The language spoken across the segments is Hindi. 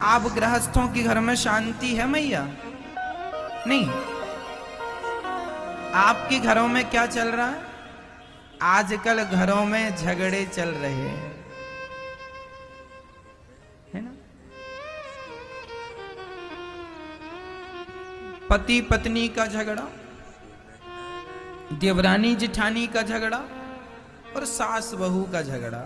आप गृहस्थों के घर में शांति है मैया? नहीं। आपके घरों में क्या चल रहा है? आजकल घरों में झगड़े चल रहे हैं, है ना? पति पत्नी का झगड़ा, देवरानी जिठानी का झगड़ा और सास बहू का झगड़ा।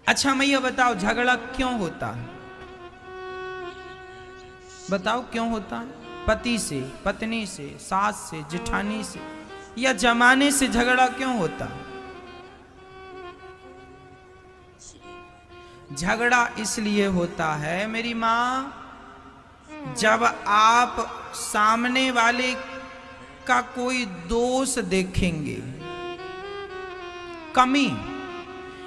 अच्छा मैया बताओ, झगड़ा क्यों होता है? बताओ क्यों होता है? पति से, पत्नी से, सास से, जिठानी से या जमाने से झगड़ा क्यों होता है? झगड़ा इसलिए होता है मेरी मां, जब आप सामने वाले का कोई दोष देखेंगे, कमी,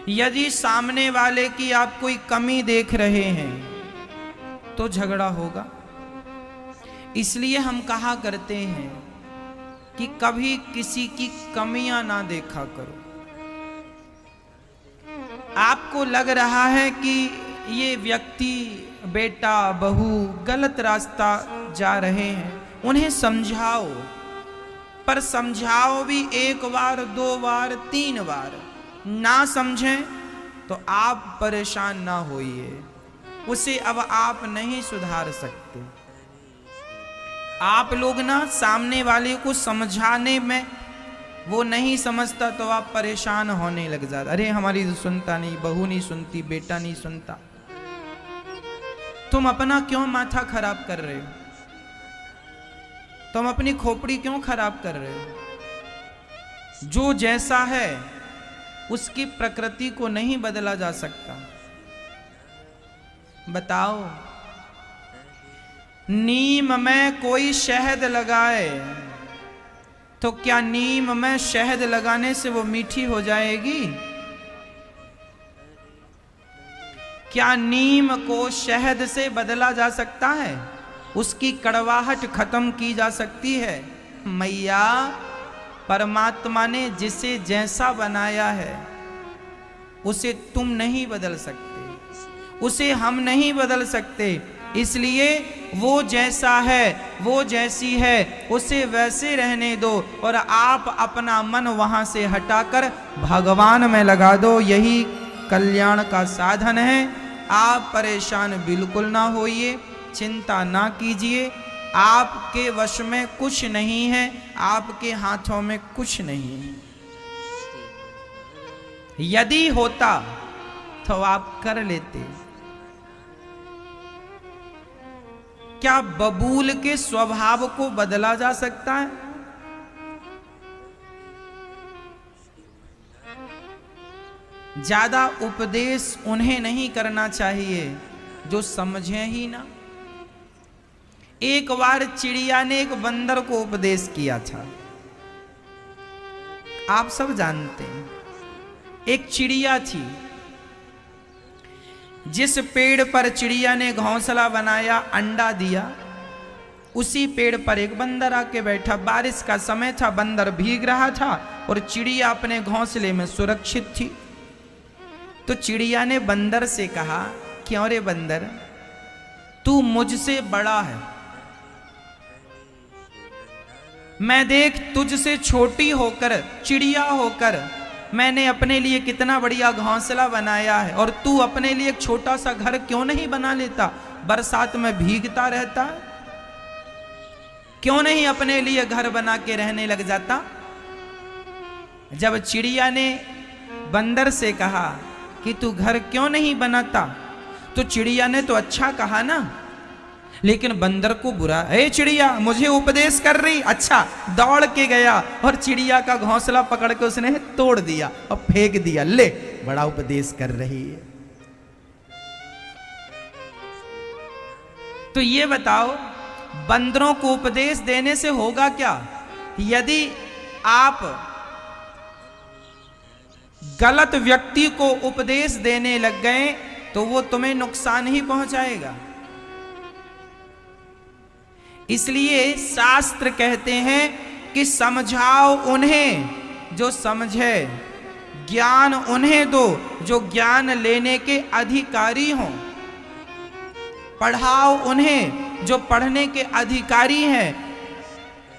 यदि सामने वाले की आप कोई कमी देख रहे हैं तो झगड़ा होगा। इसलिए हम कहा करते हैं कि कभी किसी की कमियां ना देखा करो। आपको लग रहा है कि ये व्यक्ति, बेटा बहू गलत रास्ता जा रहे हैं, उन्हें समझाओ, पर समझाओ भी एक बार, दो बार, तीन बार। ना समझें तो आप परेशान ना होइए, उसे अब आप नहीं सुधार सकते। आप लोग ना सामने वाले को समझाने में वो नहीं समझता तो आप परेशान होने लग जाते। अरे हमारी तो सुनता नहीं, बहू नहीं सुनती, बेटा नहीं सुनता। तुम अपना क्यों माथा खराब कर रहे हो? तुम अपनी खोपड़ी क्यों खराब कर रहे हो? जो जैसा है उसकी प्रकृति को नहीं बदला जा सकता। बताओ, नीम में कोई शहद लगाए तो क्या नीम में शहद लगाने से वो मीठी हो जाएगी? क्या नीम को शहद से बदला जा सकता है? उसकी कड़वाहट खत्म की जा सकती है? मैया, परमात्मा ने जिसे जैसा बनाया है उसे तुम नहीं बदल सकते, उसे हम नहीं बदल सकते। इसलिए वो जैसा है, वो जैसी है, उसे वैसे रहने दो और आप अपना मन वहां से हटाकर भगवान में लगा दो। यही कल्याण का साधन है। आप परेशान बिल्कुल ना होइए, चिंता ना कीजिए। आपके वश में कुछ नहीं है, आपके हाथों में कुछ नहीं है। यदि होता तो आप कर लेते। क्या बबूल के स्वभाव को बदला जा सकता है? ज्यादा उपदेश उन्हें नहीं करना चाहिए जो समझे ही ना। एक बार चिड़िया ने एक बंदर को उपदेश किया था, आप सब जानते हैं। एक चिड़िया थी, जिस पेड़ पर चिड़िया ने घोंसला बनाया, अंडा दिया, उसी पेड़ पर एक बंदर आके बैठा। बारिश का समय था, बंदर भीग रहा था और चिड़िया अपने घोंसले में सुरक्षित थी। तो चिड़िया ने बंदर से कहा, क्यों रे बंदर, तू मुझसे बड़ा है, मैं देख तुझसे छोटी होकर, चिड़िया होकर मैंने अपने लिए कितना बढ़िया घोंसला बनाया है, और तू अपने लिए एक छोटा सा घर क्यों नहीं बना लेता? बरसात में भीगता रहता है, क्यों नहीं अपने लिए घर बना के रहने लग जाता? जब चिड़िया ने बंदर से कहा कि तू घर क्यों नहीं बनाता, तो चिड़िया ने तो अच्छा कहा ना, लेकिन बंदर को बुरा, ए चिड़िया मुझे उपदेश कर रही? अच्छा, दौड़ के गया और चिड़िया का घोंसला पकड़ के उसने तोड़ दिया और फेंक दिया। ले, बड़ा उपदेश कर रही है। तो ये बताओ, बंदरों को उपदेश देने से होगा क्या? यदि आप गलत व्यक्ति को उपदेश देने लग गए तो वो तुम्हें नुकसान ही पहुंचाएगा। इसलिए शास्त्र कहते हैं कि समझाओ उन्हें जो समझे, ज्ञान उन्हें दो जो ज्ञान लेने के अधिकारी हों, पढ़ाओ उन्हें जो पढ़ने के अधिकारी हैं।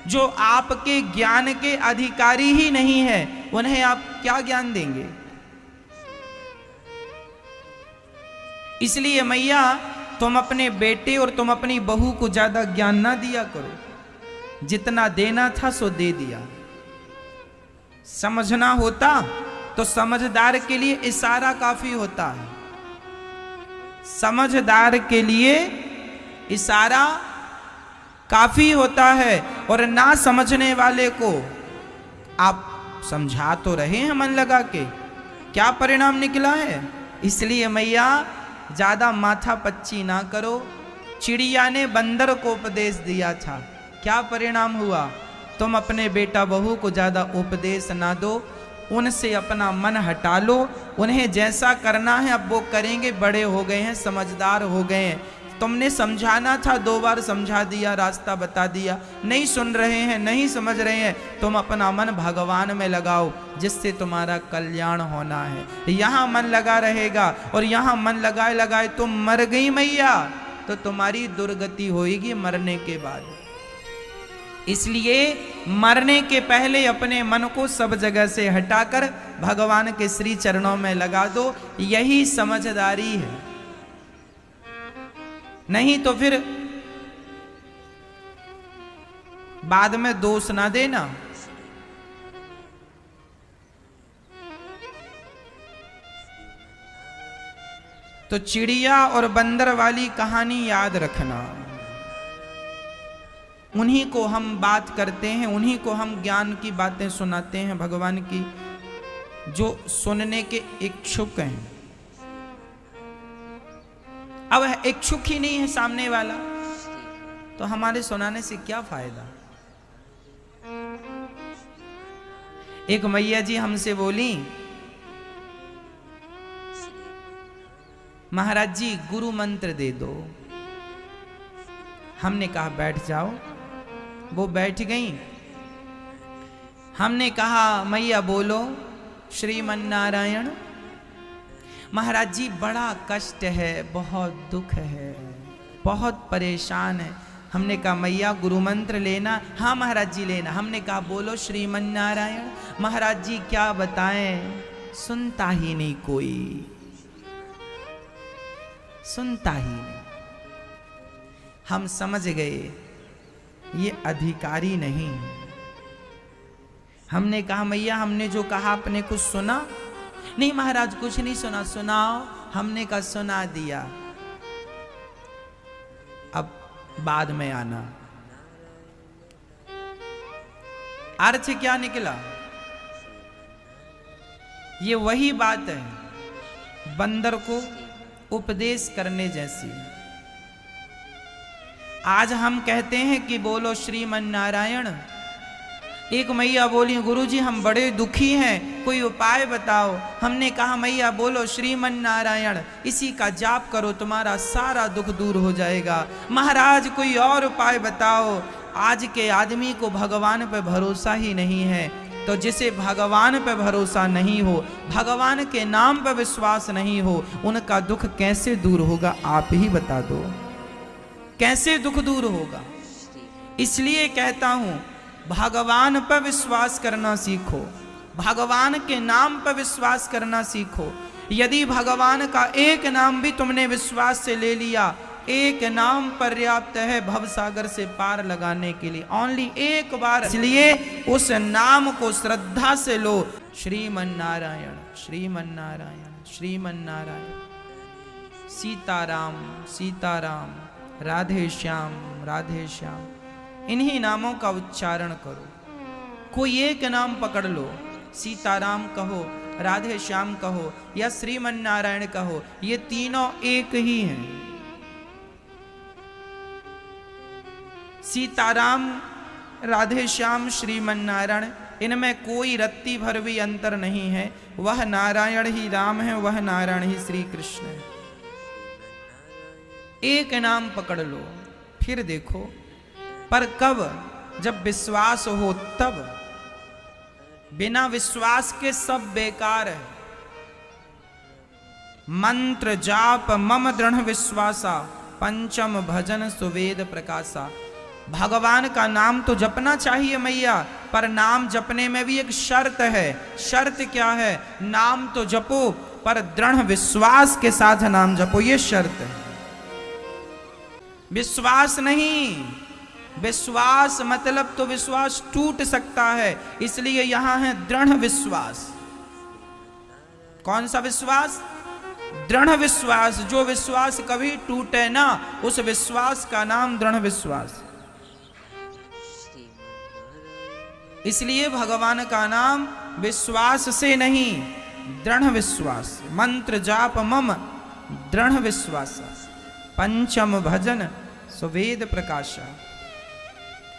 जो आपके ज्ञान के अधिकारी ही नहीं है, उन्हें आप क्या ज्ञान देंगे? इसलिए मैया तुम अपने बेटे और तुम अपनी बहू को ज्यादा ज्ञान ना दिया करो, जितना देना था सो दे दिया। समझना होता तो समझदार के लिए इशारा काफी होता है, समझदार के लिए इशारा काफी होता है। और ना समझने वाले को आप समझा तो रहे हैं मन लगा के, क्या परिणाम निकला है? इसलिए मैया ज्यादा माथा पच्ची ना करो। चिड़िया ने बंदर को उपदेश दिया था, क्या परिणाम हुआ? तुम अपने बेटा बहू को ज्यादा उपदेश ना दो, उनसे अपना मन हटा लो। उन्हें जैसा करना है अब वो करेंगे, बड़े हो गए हैं, समझदार हो गए हैं। तुमने समझाना था, 2 बार समझा दिया, रास्ता बता दिया, नहीं सुन रहे हैं, नहीं समझ रहे हैं। तुम अपना मन भगवान में लगाओ, जिससे तुम्हारा कल्याण होना है। यहाँ मन लगा रहेगा और यहाँ मन लगाए लगाए तुम मर गई मैया, तो तुम्हारी दुर्गति होगी मरने के बाद। इसलिए मरने के पहले अपने मन को सब जगह से हटाकर भगवान के श्री चरणों में लगा दो, यही समझदारी है। नहीं तो फिर बाद में दोष ना देना। तो चिड़िया और बंदर वाली कहानी याद रखना, उन्हीं को हम बात करते हैं, उन्हीं को हम ज्ञान की बातें सुनाते हैं भगवान की, जो सुनने के इच्छुक हैं। अब इच्छुक ही नहीं है सामने वाला, तो हमारे सुनाने से क्या फायदा? एक मैया जी हमसे बोली, महाराज जी गुरु मंत्र दे दो। हमने कहा बैठ जाओ, वो बैठ गई। हमने कहा मैया बोलो श्रीमन्नारायण। महाराज जी बड़ा कष्ट है, बहुत दुख है, बहुत परेशान है। हमने कहा मैया गुरु मंत्र लेना? हाँ महाराज जी लेना। हमने कहा बोलो श्रीमन्नारायण। महाराज जी क्या बताएं, सुनता ही नहीं कोई, सुनता ही नहीं। हम समझ गए ये अधिकारी नहीं। हमने कहा मैया हमने जो कहा आपने कुछ सुना? नहीं महाराज कुछ नहीं सुना। सुनाओ। हमने कहा सुना दिया, अब बाद में आना। अर्थ क्या निकला? ये वही बात है बंदर को उपदेश करने जैसी। आज हम कहते हैं कि बोलो श्रीमन्नारायण। एक मैया बोली गुरुजी हम बड़े दुखी हैं, कोई उपाय बताओ। हमने कहा मैया बोलो श्रीमन्नारायण, इसी का जाप करो, तुम्हारा सारा दुख दूर हो जाएगा। महाराज कोई और उपाय बताओ। आज के आदमी को भगवान पे भरोसा ही नहीं है, तो जिसे भगवान पे भरोसा नहीं हो, भगवान के नाम पे विश्वास नहीं हो, उनका दुख कैसे दूर होगा? आप ही बता दो, कैसे दुख दूर होगा? इसलिए कहता हूं भगवान पर विश्वास करना सीखो, भगवान के नाम पर विश्वास करना सीखो। यदि भगवान का एक नाम भी तुमने विश्वास से ले लिया, एक नाम पर्याप्त है भवसागर से पार लगाने के लिए, ओनली एक बार। इसलिए उस नाम को श्रद्धा से लो, श्रीमन्नारायण श्रीमन्नारायण श्रीमन्नारायण, सीताराम सीताराम, राधे श्याम राधे श्याम, इन्हीं नामों का उच्चारण करो। कोई एक नाम पकड़ लो, सीताराम कहो, राधे श्याम कहो या श्रीमन्नारायण कहो, ये तीनों एक ही हैं। सीताराम राधे श्याम श्रीमन्नारायण, इनमें कोई रत्ती भर भी अंतर नहीं है। वह नारायण ही राम है, वह नारायण ही श्री कृष्ण है। एक नाम पकड़ लो, फिर देखो। पर कब? जब विश्वास हो तब। बिना विश्वास के सब बेकार है। मंत्र जाप मम दृढ़ विश्वासा, पंचम भजन सुवेद प्रकाशा। भगवान का नाम तो जपना चाहिए मैया, पर नाम जपने में भी एक शर्त है। शर्त क्या है? नाम तो जपो पर दृढ़ विश्वास के साथ नाम जपो, ये शर्त है। विश्वास नहीं, विश्वास मतलब तो विश्वास टूट सकता है, इसलिए यहां है दृढ़ विश्वास। कौन सा विश्वास? दृढ़ विश्वास। जो विश्वास कभी टूटे ना, उस विश्वास का नाम दृढ़ विश्वास। इसलिए भगवान का नाम विश्वास से नहीं, दृढ़ विश्वास। मंत्र जाप मम दृढ़ विश्वास, पंचम भजन सुवेद प्रकाशा।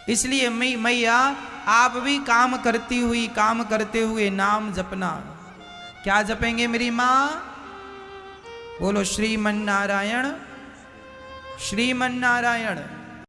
इसलिए मैया आप भी काम करते हुए नाम जपना। क्या जपेंगे मेरी माँ? बोलो श्रीमन नारायण, श्रीमन नारायण।